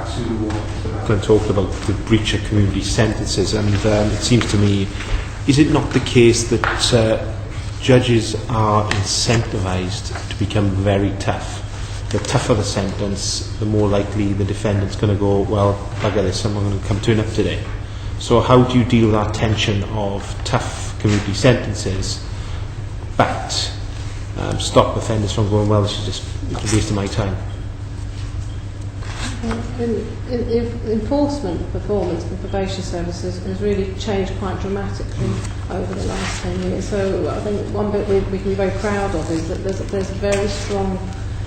back to what Glenn talked about, the breach of community sentences, and it seems to me, is it not the case that judges are incentivised to become very tough? The tougher the sentence, the more likely the defendant's going to go, well, bugger this, someone's going to come turn up today. So how do you deal with that tension of tough community sentences, but stop offenders from going, well, this is just a waste of my time? Enforcement performance for probation services has really changed quite dramatically over the last 10 years. So I think one bit we can be very proud of is that there's a very strong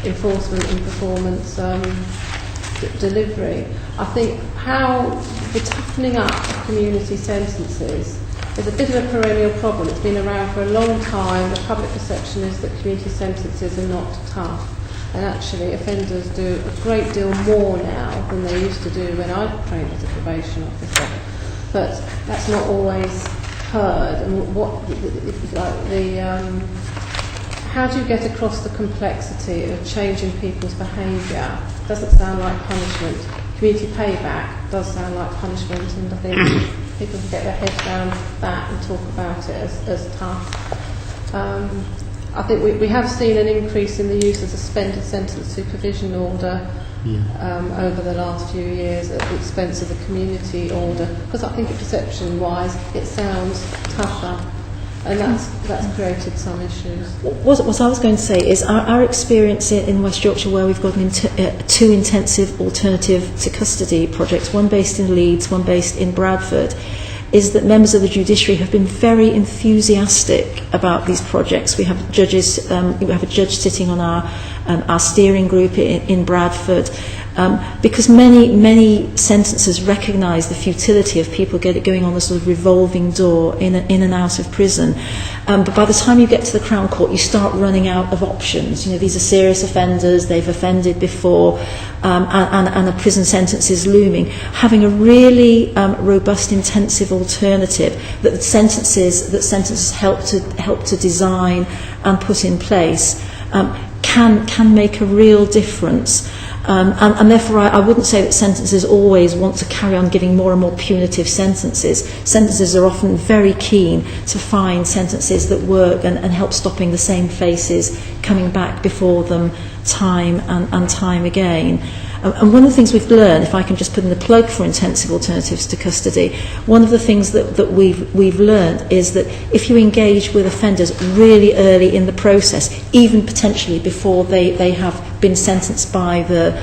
enforcement and performance delivery. I think how the toughening up of community sentences is a bit of a perennial problem. It's been around for a long time. The public perception is that community sentences are not tough. And actually, offenders do a great deal more now than they used to do when I trained as a probation officer. But that's not always heard. And how do you get across the complexity of changing people's behaviour? Doesn't sound like punishment. Community payback does sound like punishment, and I think people can get their heads around that and talk about it as tough. I think we have seen an increase in the use of suspended sentence supervision order over the last few years at the expense of the community order, because I think perception-wise it sounds tougher, and that's created some issues. What I was going to say is our experience in West Yorkshire, where we've got two intensive alternative to custody projects, one based in Leeds, one based in Bradford, is that members of the judiciary have been very enthusiastic about these projects. We have judges, we have a judge sitting on our steering group in Bradford, because many sentences recognise the futility of people going on the sort of revolving door in and out of prison. But by the time you get to the Crown Court, you start running out of options. You know, these are serious offenders, they've offended before, and a prison sentence is looming. Having a really robust, intensive alternative that sentences help to design and put in place can make a real difference. And therefore I wouldn't say that sentences always want to carry on giving more and more punitive sentences. Sentences are often very keen to find sentences that work and help stopping the same faces coming back before them time and time again. And one of the things we've learned, if I can just put in the plug for intensive alternatives to custody, one of the things that we've learned is that if you engage with offenders really early in the process, even potentially before they have been sentenced by the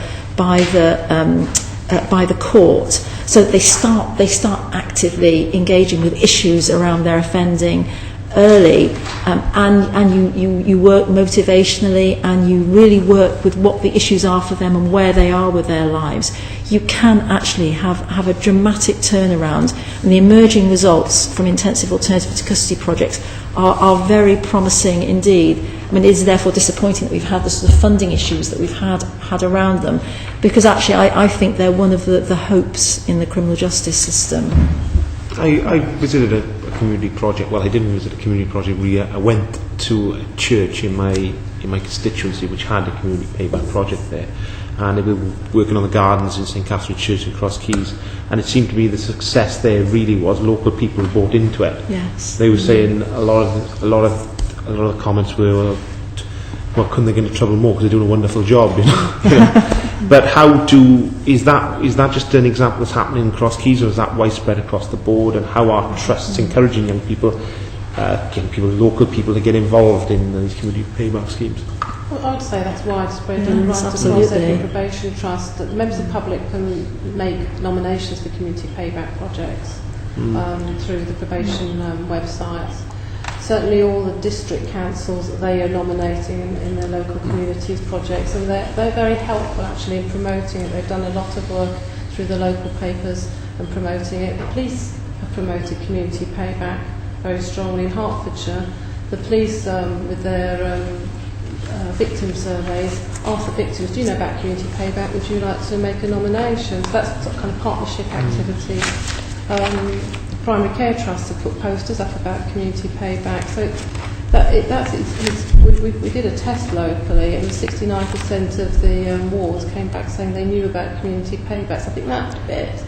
court, so that they start actively engaging with issues around their offending early, and you work motivationally, and you really work with what the issues are for them and where they are with their lives, you can actually have a dramatic turnaround. And the emerging results from intensive alternative to custody projects are very promising indeed. I mean, it is therefore disappointing that we've had the sort of funding issues that we've had around them, because actually I think they're one of the hopes in the criminal justice system. I visited a community project. Well, I didn't visit a community project. I went to a church in my constituency which had a community payback project there, and they were working on the gardens in St Catherine's Church in Cross Keys, and it seemed to be the success there really was local people bought into it. Yes. They were saying a lot of the comments were, well, couldn't they get into trouble more because they're doing a wonderful job, you know? But is that just an example that's happening in Cross Keys, or is that widespread across the board? And how are trusts encouraging young people, local people, to get involved in these community payback schemes? Well, I would say that's widespread and right across every probation trust. That members of the public can make nominations for community payback projects through the probation websites. Certainly all the district councils, they are nominating in their local communities projects, and they're very helpful actually in promoting it. They've done a lot of work through the local papers and promoting it. The police have promoted community payback very strongly in Hertfordshire. The police, with their victim surveys, ask the victims, do you know about community payback? Would you like to make a nomination? So that's sort of kind of partnership activity. Primary care trusts have put posters up about community payback. So We did a test locally, and 69% of the wards came back saying they knew about community paybacks. I think that bit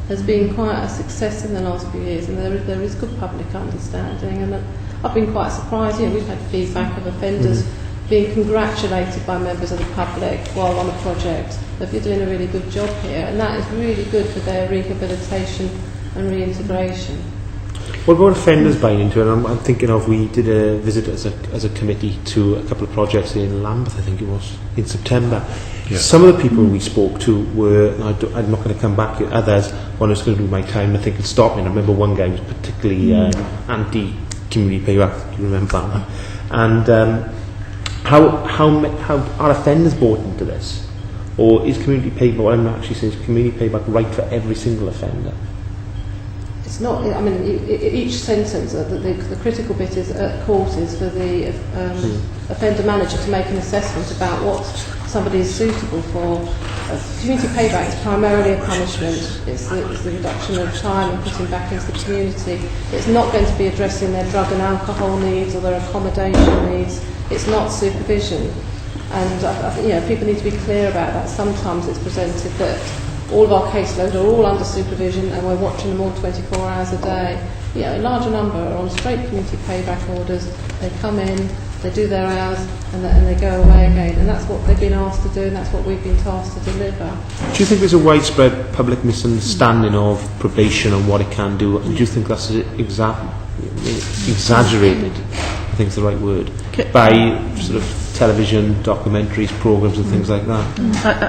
has been quite a success in the last few years, and there is good public understanding. And I've been quite surprised. We've had feedback of offenders being congratulated by members of the public while on a project that you're doing a really good job here, and that is really good for their rehabilitation and reintegration. What about offenders buying into it? I'm thinking of, we did a visit as a committee to a couple of projects in Lambeth, I think it was, in September. Yeah. Some of the people we spoke to were, I'm not going to come back to others, one was going to do my time, I think it'd stop me. And I remember one guy was particularly anti-community payback, do you remember that? And how are offenders bought into this? Or is community payback, what I'm actually saying, is community payback right for every single offender? It's not. I mean, each sentence, the critical bit is at court is for the offender manager to make an assessment about what somebody is suitable for. Community payback is primarily a punishment. It's the reduction of time and putting back into the community. It's not going to be addressing their drug and alcohol needs or their accommodation needs. It's not supervision. And people need to be clear about that. Sometimes it's presented that all of our caseloads are all under supervision and we're watching them all 24 hours a day. A larger number are on straight community payback orders. They come in, they do their hours, and they go away again. And that's what they've been asked to do, and that's what we've been tasked to deliver. Do you think there's a widespread public misunderstanding of probation and what it can do? And do you think that's exaggerated, I think is the right word, by sort of television, documentaries, programmes and things like that?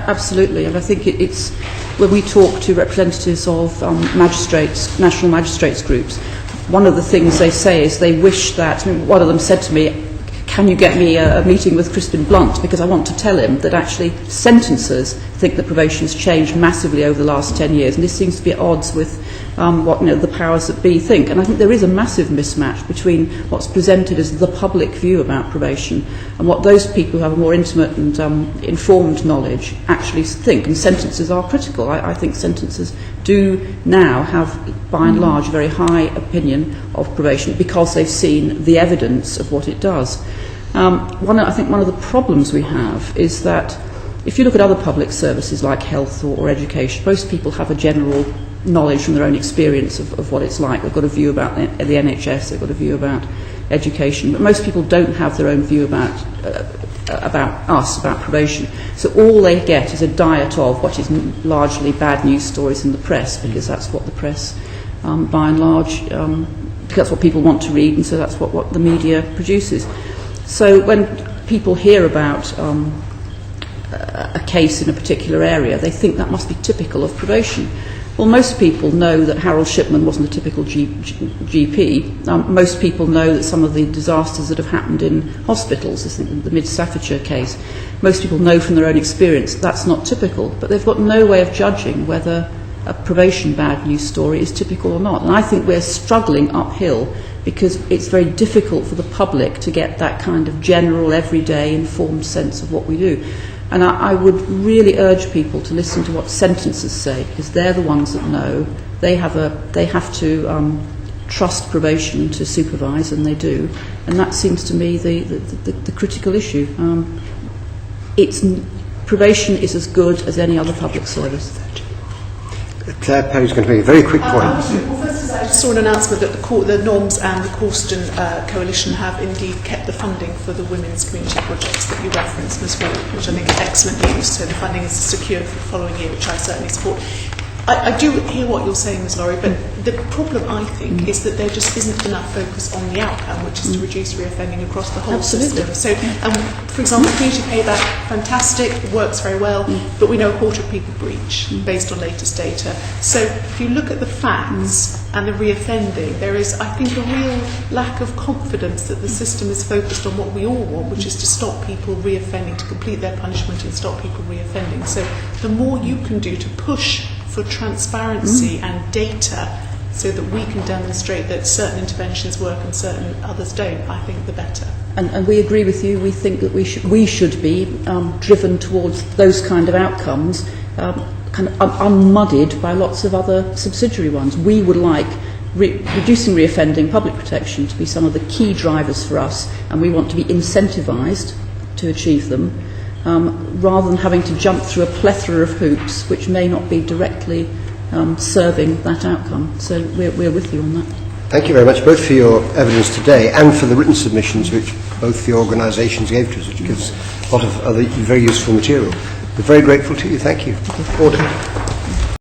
Absolutely, and I think it's when we talk to representatives of magistrates, national magistrates groups, one of the things they say is they wish that, one of them said to me, can you get me a meeting with Crispin Blunt, because I want to tell him that actually sentencers think that probation has changed massively over the last 10 years, and this seems to be at odds with what the powers that be think. And I think there is a massive mismatch between what's presented as the public view about probation and what those people who have a more intimate and informed knowledge actually think. And sentences are critical. I think sentences do now have, by and large, a very high opinion of probation because they've seen the evidence of what it does. I think one of the problems we have is that if you look at other public services like health or education, most people have a general knowledge from their own experience of what it's like. They've got a view about the NHS, they've got a view about education, but most people don't have their own view about probation. So all they get is a diet of what is largely bad news stories in the press, because that's what the press, by and large, that's what people want to read, and so that's what the media produces. So when people hear about a case in a particular area, they think that must be typical of probation. Well, most people know that Harold Shipman wasn't a typical GP. Most people know that some of the disasters that have happened in hospitals, I think the Mid-Staffordshire case, most people know from their own experience that's not typical, but they've got no way of judging whether a probation bad news story is typical or not. And I think we're struggling uphill because it's very difficult for the public to get that kind of general, everyday, informed sense of what we do. And I would really urge people to listen to what sentencers say, because they're the ones that know. They have to trust probation to supervise, and they do. And that seems to me the critical issue. Probation is as good as any other public service. Claire Perry's going to make a very quick point. Well, first, I saw an announcement that the Norms and the Corston Coalition have indeed kept the funding for the women's community projects that you referenced, Ms. Ward, which I think is excellent news. So the funding is secure for the following year, which I certainly support. I do hear what you're saying, Ms. Laurie, but the problem, I think, is that there just isn't enough focus on the outcome, which is to reduce reoffending across the whole system. So, for example, community payback, fantastic, it works very well, but we know a quarter of people breach based on latest data. So if you look at the facts and the reoffending, there is, I think, a real lack of confidence that the system is focused on what we all want, which is to stop people reoffending, to complete their punishment and stop people reoffending. So the more you can do to push for transparency and data so that we can demonstrate that certain interventions work and certain others don't, I think the better. And we agree with you. We think that we should be driven towards those kind of outcomes, kind of unmuddied by lots of other subsidiary ones. We would like reducing reoffending, public protection to be some of the key drivers for us, and we want to be incentivised to achieve them, rather than having to jump through a plethora of hoops which may not be directly serving that outcome. So we're with you on that. Thank you very much, both for your evidence today and for the written submissions which both the organisations gave to us, which gives a lot of other very useful material. We're very grateful to you. Thank you. Order.